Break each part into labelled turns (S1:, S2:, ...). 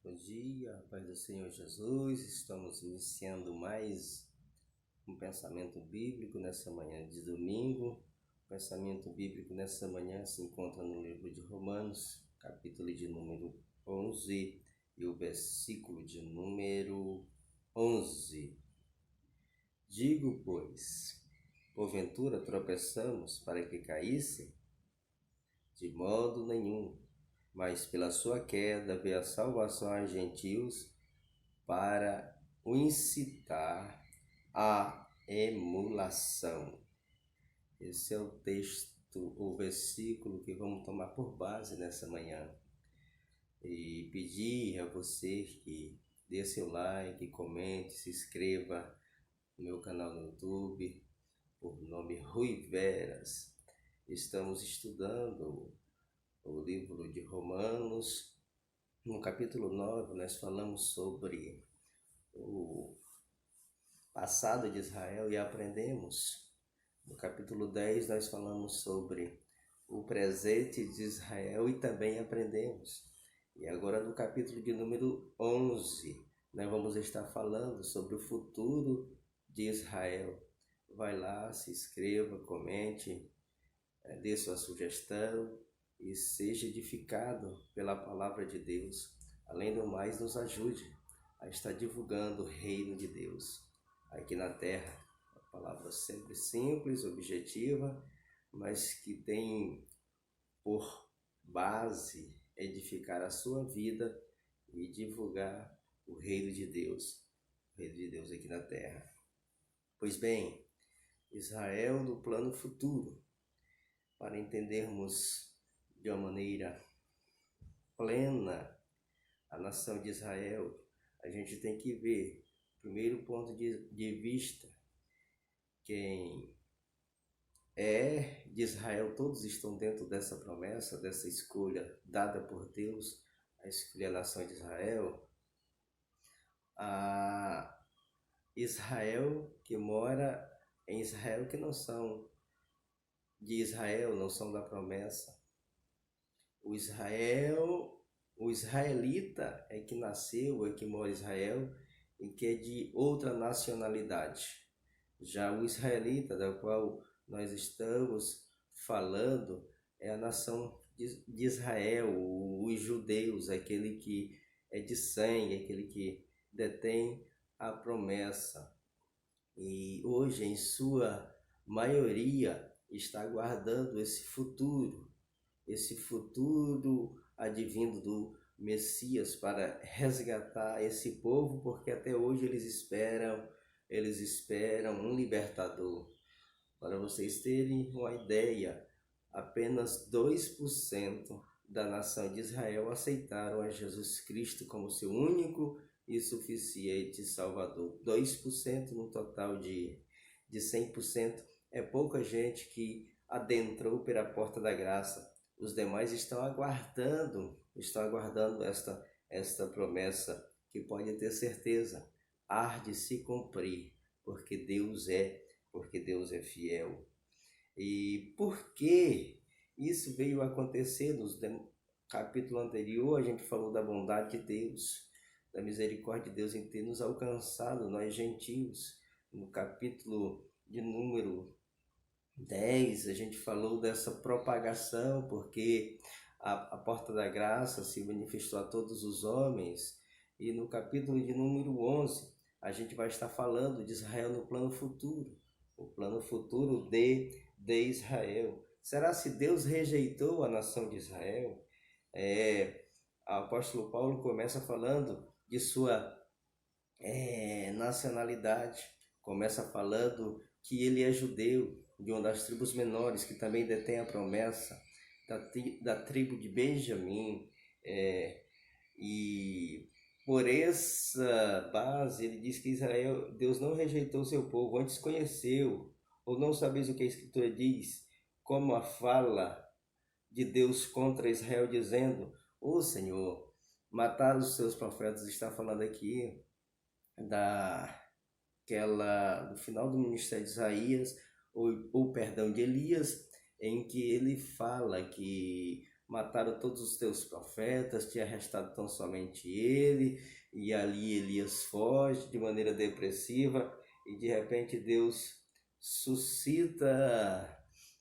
S1: Bom dia, a paz do Senhor Jesus. Estamos iniciando mais um pensamento bíblico nessa manhã de domingo. O pensamento bíblico nessa manhã se encontra no livro de Romanos, capítulo de número 11 e o versículo de número 11. Digo, pois, porventura tropeçamos para que caísse? De modo nenhum. Mas pela sua queda veio a salvação aos gentios para o incitar à emulação. Esse é o texto, o versículo que vamos tomar por base nessa manhã. E pedir a você que dê seu like, comente, se inscreva no meu canal no YouTube, por nome Rui Veras. Estamos estudando o livro de Romanos. No capítulo 9, nós falamos sobre o passado de Israel e aprendemos. No capítulo 10, nós falamos sobre o presente de Israel e também aprendemos. E agora no capítulo de número 11, nós vamos estar falando sobre o futuro de Israel. Vai lá, se inscreva, comente, dê sua sugestão e seja edificado pela palavra de Deus. Além do mais, nos ajude a estar divulgando o reino de Deus aqui na terra. Uma palavra sempre simples, objetiva, mas que tem por base edificar a sua vida e divulgar o reino de Deus aqui na terra. Pois bem, Israel no plano futuro. Para entendermos de uma maneira plena a nação de Israel, a gente tem que ver, primeiro ponto de vista, quem é de Israel, todos estão dentro dessa promessa, dessa escolha dada por Deus, a escolher a nação de Israel. A Israel que mora em Israel, que não são de Israel, não são da promessa. O israelita é que nasceu, é que mora em Israel e que é de outra nacionalidade. Já o israelita, da qual nós estamos falando, é a nação de Israel, os judeus, aquele que é de sangue, aquele que detém a promessa. E hoje, em sua maioria, está aguardando esse futuro advindo do Messias para resgatar esse povo, porque até hoje eles esperam um libertador. Para vocês terem uma ideia, apenas 2% da nação de Israel aceitaram a Jesus Cristo como seu único e suficiente Salvador. 2% no total de 100%. É pouca gente que adentrou pela porta da graça. Os demais estão aguardando esta promessa, que pode ter certeza, há de se cumprir, porque Deus é fiel. E por que isso veio acontecer? No capítulo anterior, a gente falou da bondade de Deus, da misericórdia de Deus em ter nos alcançado, nós gentios. No capítulo de número 10, a gente falou dessa propagação, porque a porta da graça se manifestou a todos os homens. E no capítulo de número 11, a gente vai estar falando de Israel no plano futuro, o plano futuro de Israel. Será se Deus rejeitou a nação de Israel? O apóstolo Paulo começa falando de sua nacionalidade, começa falando que ele é judeu, de uma das tribos menores, que também detém a promessa, da tribo de Benjamim, e por essa base ele diz que Israel, Deus não rejeitou seu povo, antes conheceu. Ou não sabeis o que a Escritura diz, como a fala de Deus contra Israel, dizendo: "Ô Senhor, mataram os seus profetas". Está falando aqui do final do ministério de Isaías, ou perdão, de Elias, em que ele fala que mataram todos os teus profetas, tinha restado tão somente ele, e ali Elias foge de maneira depressiva, e de repente Deus suscita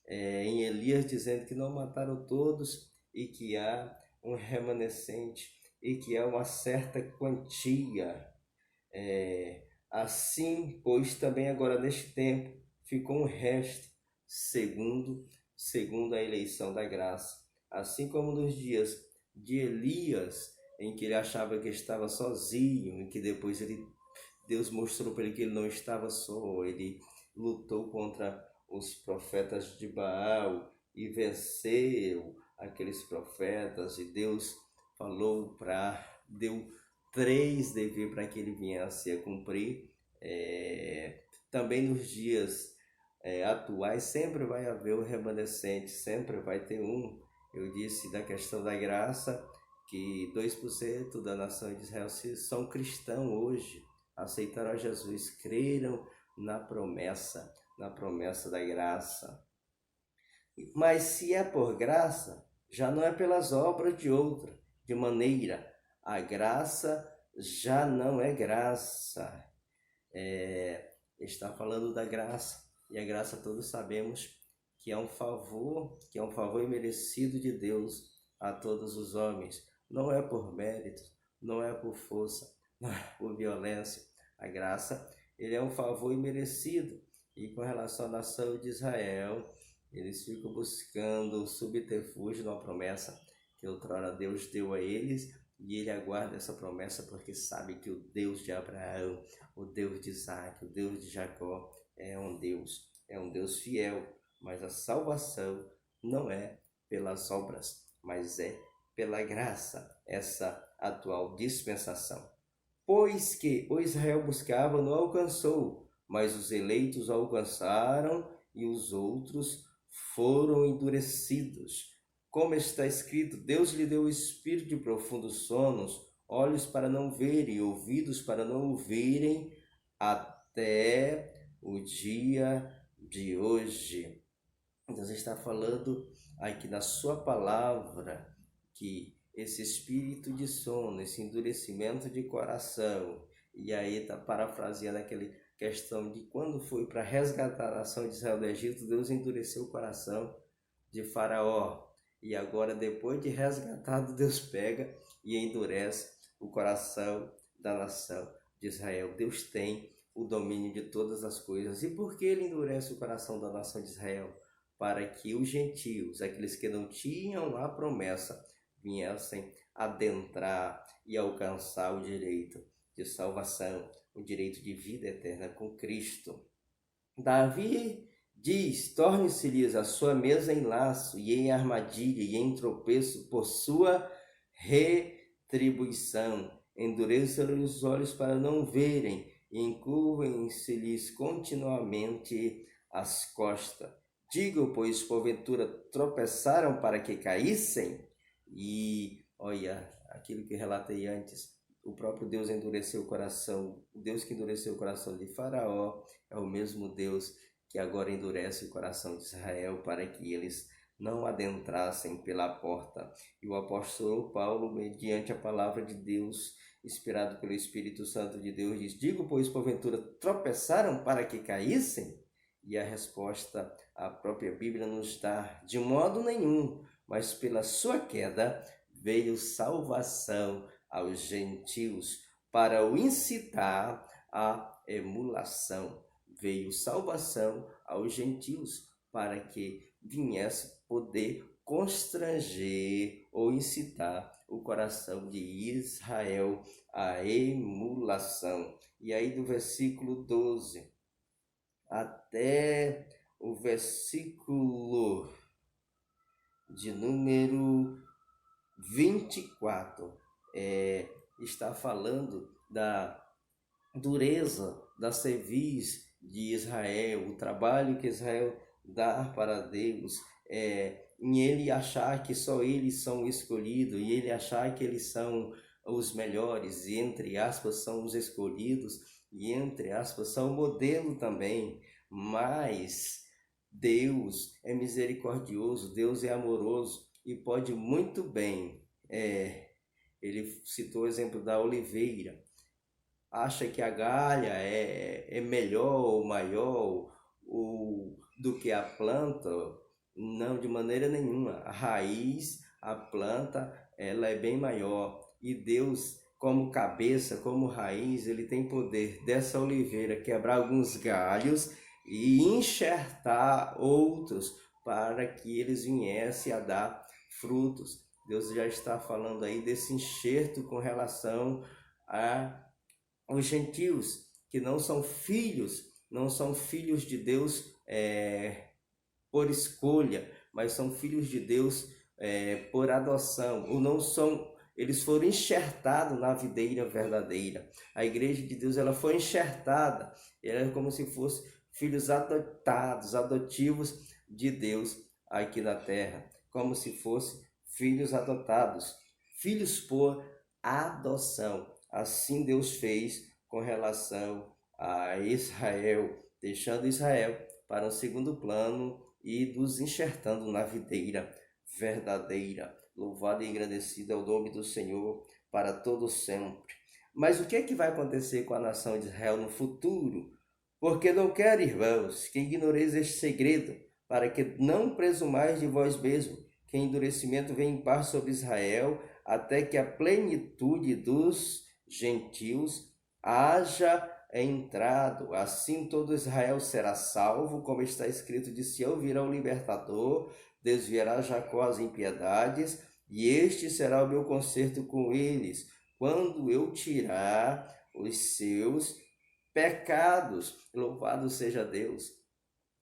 S1: em Elias dizendo que não mataram todos e que há um remanescente e que há uma certa quantia. Assim, pois também agora neste tempo ficou um resto segundo a eleição da graça. Assim como nos dias de Elias, em que ele achava que estava sozinho, e que depois Deus mostrou para ele que ele não estava só, ele lutou contra os profetas de Baal e venceu aqueles profetas, e Deus deu 3 deveres para que ele viesse a cumprir. Também nos dias atuais sempre vai haver o remanescente, sempre vai ter um. Eu disse da questão da graça, que 2% da nação de Israel são cristãos hoje, aceitaram a Jesus, creram na promessa da graça. Mas se é por graça, já não é pelas obras de outra, de maneira a graça já não é graça. Está falando da graça, e a graça todos sabemos que é um favor imerecido de Deus a todos os homens. Não é por mérito, não é por força, não é por violência. A graça, ele é um favor imerecido. E com relação à nação de Israel, eles ficam buscando o subterfúgio de uma promessa que outrora Deus deu a eles, e ele aguarda essa promessa porque sabe que o Deus de Abraão, o Deus de Isaac, o Deus de Jacó é um Deus fiel. Mas a salvação não é pelas obras, mas é pela graça, essa atual dispensação. Pois que o Israel buscava, não alcançou, mas os eleitos alcançaram e os outros foram endurecidos. Como está escrito, Deus lhe deu o espírito de profundos sonos, olhos para não verem, ouvidos para não ouvirem, até o dia de hoje. Deus está falando aqui na sua palavra que esse espírito de sono, esse endurecimento de coração, e aí está parafraseando aquela questão de quando foi para resgatar a nação de Israel do Egito, Deus endureceu o coração de Faraó. E agora, depois de resgatado, Deus pega e endurece o coração da nação de Israel. Deus tem o domínio de todas as coisas. E por que ele endurece o coração da nação de Israel? Para que os gentios, aqueles que não tinham a promessa, viessem adentrar e alcançar o direito de salvação, o direito de vida eterna com Cristo. Davi diz: torne-se-lhes a sua mesa em laço, e em armadilha, e em tropeço, por sua retribuição. Endureçam-lhes os olhos para não verem, e encurvem-se-lhes continuamente as costas. Digo, pois, porventura tropeçaram para que caíssem? E olha, aquilo que relatei antes, o próprio Deus endureceu o coração. O Deus que endureceu o coração de Faraó é o mesmo Deus que agora endurece o coração de Israel para que eles não adentrassem pela porta. E o apóstolo Paulo, mediante a palavra de Deus, inspirado pelo Espírito Santo de Deus, diz: digo, pois, porventura tropeçaram para que caíssem? E a resposta a própria Bíblia nos dá: de modo nenhum, mas pela sua queda veio salvação aos gentios, para o incitar à emulação. Veio salvação aos gentios, para que viesse poder constranger ou incitar o coração de Israel à emulação. E aí do versículo 12 até o versículo de número 24, está falando da dureza da cerviz de Israel, o trabalho que Israel dá para Deus, em ele achar que só eles são escolhidos, e ele achar que eles são os melhores, e entre aspas são os escolhidos, e entre aspas são o modelo também. Mas Deus é misericordioso, Deus é amoroso, e pode muito bem, ele citou o exemplo da oliveira, acha que a galha é melhor ou maior do que a planta. Não, de maneira nenhuma. A raiz, a planta, ela é bem maior. E Deus, como cabeça, como raiz, ele tem poder dessa oliveira quebrar alguns galhos e enxertar outros para que eles viessem a dar frutos. Deus já está falando aí desse enxerto com relação aos gentios, que não são filhos de Deus por escolha, mas são filhos de Deus por adoção, ou não são, eles foram enxertados na videira verdadeira. A igreja de Deus, ela foi enxertada, ela é como se fosse filhos adotados, adotivos de Deus aqui na terra, como se fossem filhos adotados, filhos por adoção. Assim Deus fez com relação a Israel, deixando Israel para um segundo plano e nos enxertando na videira verdadeira. Louvado e agradecido é o nome do Senhor para todo sempre. Mas o que é que vai acontecer com a nação de Israel no futuro? Porque não quero, irmãos, que ignoreis este segredo, para que não presumais de vós mesmos, que endurecimento vem em parte sobre Israel, até que a plenitude dos gentios haja entrado. Assim todo Israel será salvo, como está escrito: de Sião virá o libertador, desviará Jacó as impiedades, e este será o meu concerto com eles, quando eu tirar os seus pecados. Louvado seja Deus.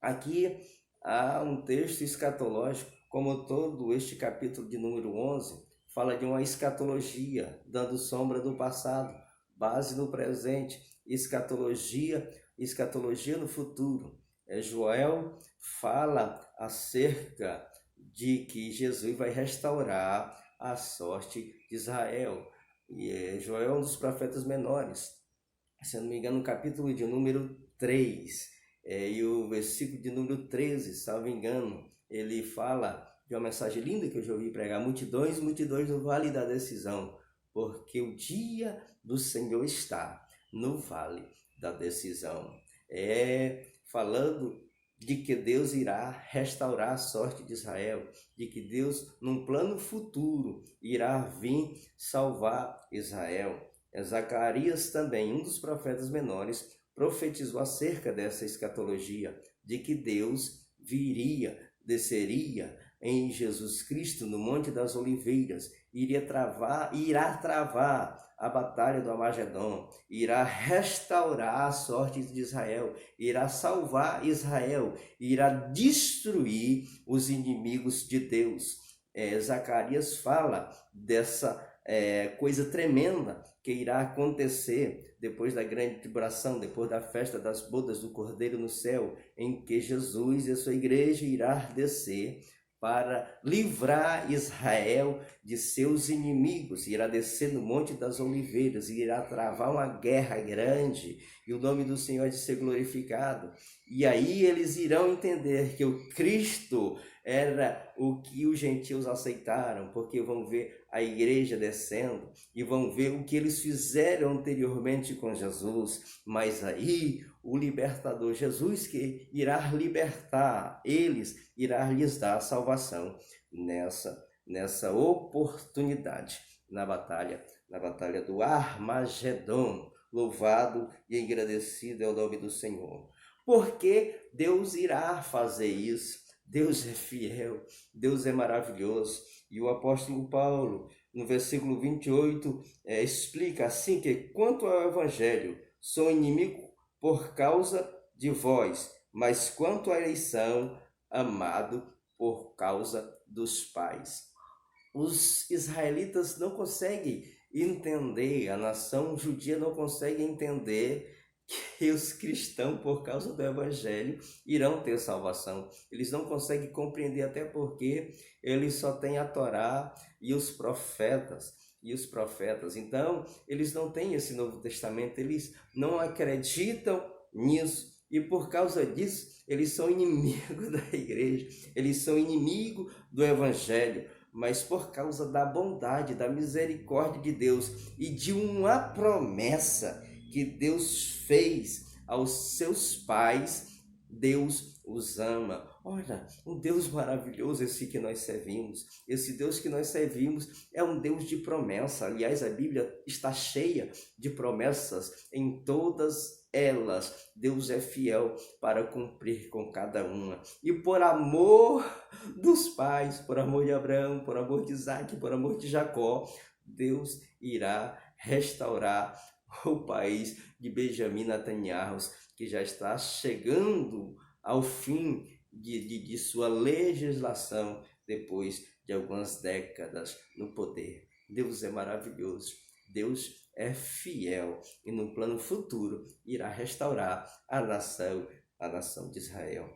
S1: Aqui há um texto escatológico, como todo este capítulo de número 11, fala de uma escatologia, dando sombra do passado, base no presente, escatologia no futuro. Joel fala acerca de que Jesus vai restaurar a sorte de Israel. E Joel é um dos profetas menores, se não me engano, no capítulo de número 3, e o versículo de número 13, salvo engano, ele fala de uma mensagem linda que eu já ouvi pregar: multidões no vale da decisão, porque o dia do Senhor está no vale da decisão. Falando de que Deus irá restaurar a sorte de Israel, de que Deus, num plano futuro, irá vir salvar Israel. Zacarias também, um dos profetas menores, profetizou acerca dessa escatologia, de que Deus desceria em Jesus Cristo no Monte das Oliveiras, irá travar a batalha do Armagedon, irá restaurar a sorte de Israel, irá salvar Israel, irá destruir os inimigos de Deus. Zacarias fala dessa coisa tremenda que irá acontecer depois da grande tribulação, depois da festa das bodas do Cordeiro no céu, em que Jesus e a sua igreja irá descer para livrar Israel de seus inimigos, irá descer no Monte das Oliveiras, irá travar uma guerra grande, e o nome do Senhor é de ser glorificado. E aí eles irão entender que o Cristo era o que os gentios aceitaram, porque vão ver a igreja descendo e vão ver o que eles fizeram anteriormente com Jesus. Mas aí o libertador Jesus, que irá libertar eles, irá lhes dar a salvação nessa oportunidade, na batalha do Armagedon. Louvado e agradecido é o nome do Senhor. Porque Deus irá fazer isso. Deus é fiel, Deus é maravilhoso. E o apóstolo Paulo, no versículo 28, explica assim: que quanto ao evangelho, sou inimigo por causa de vós, mas quanto à eleição, amado por causa dos pais. Os israelitas não conseguem entender, a nação judia não consegue entender que os cristãos, por causa do evangelho, irão ter salvação. Eles não conseguem compreender, até porque eles só têm a Torá e os profetas. Então, eles não têm esse Novo Testamento, eles não acreditam nisso. E por causa disso, eles são inimigos da igreja, eles são inimigos do evangelho. mas por causa da bondade, da misericórdia de Deus e de uma promessa que Deus fez aos seus pais, Deus os ama. Olha, um Deus maravilhoso esse que nós servimos. Esse Deus que nós servimos é um Deus de promessa. Aliás, a Bíblia está cheia de promessas. Em todas elas, Deus é fiel para cumprir com cada uma. E por amor dos pais, por amor de Abraão, por amor de Isaac, por amor de Jacó, Deus irá restaurar o país de Benjamim Netanyahu, que já está chegando ao fim de sua legislação depois de algumas décadas no poder. Deus é maravilhoso, Deus é fiel e no plano futuro irá restaurar a nação de Israel.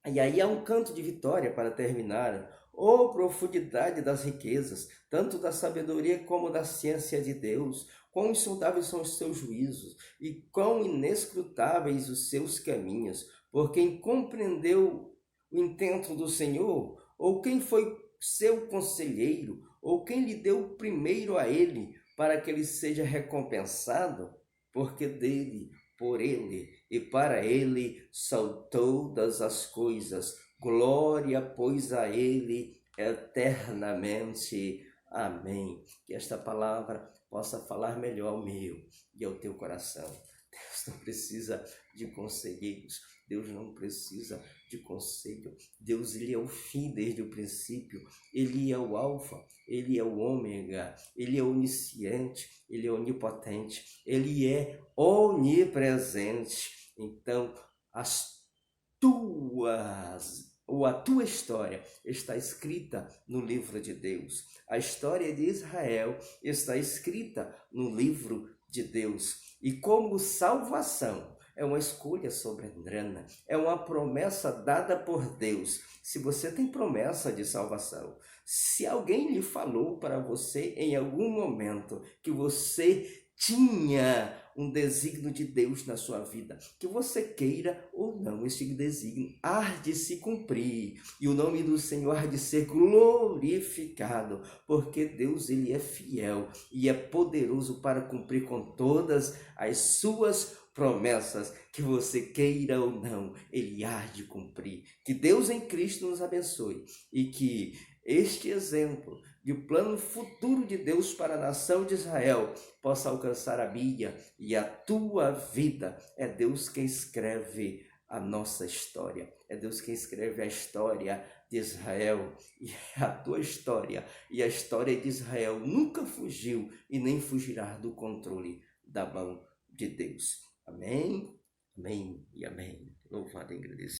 S1: E aí há um canto de vitória para terminar. Oh, profundidade das riquezas, tanto da sabedoria como da ciência de Deus! Quão insondáveis são os seus juízos e quão inescrutáveis os seus caminhos! Por quem compreendeu o intento do Senhor? Ou quem foi seu conselheiro? Ou quem lhe deu primeiro a ele, para que ele seja recompensado? Porque dele, por ele e para ele são todas as coisas. Glória, pois, a ele eternamente. Amém. Que esta palavra possa falar melhor ao meu e ao teu coração. Deus não precisa de conselheiros. Deus não precisa de conselho. Deus, ele é o fim desde o princípio. Ele é o alfa, ele é o ômega, ele é onisciente, ele é onipotente, ele é onipresente. Então, a tua história está escrita no livro de Deus. A história de Israel está escrita no livro de Deus. E como salvação é uma escolha soberana, é uma promessa dada por Deus. Se você tem promessa de salvação, se alguém lhe falou para você em algum momento que você tinha um desígnio de Deus na sua vida, que você queira ou não, este desígnio há de se cumprir e o nome do Senhor há de ser glorificado, porque Deus, ele é fiel e é poderoso para cumprir com todas as suas promessas, que você queira ou não, ele há de cumprir. Que Deus em Cristo nos abençoe e que este exemplo de plano futuro de Deus para a nação de Israel possa alcançar a minha e a tua vida. É Deus quem escreve a nossa história, é Deus quem escreve a história de Israel, e a tua história e a história de Israel nunca fugiu e nem fugirá do controle da mão de Deus. Amém, amém e amém. Louvado e agradecido.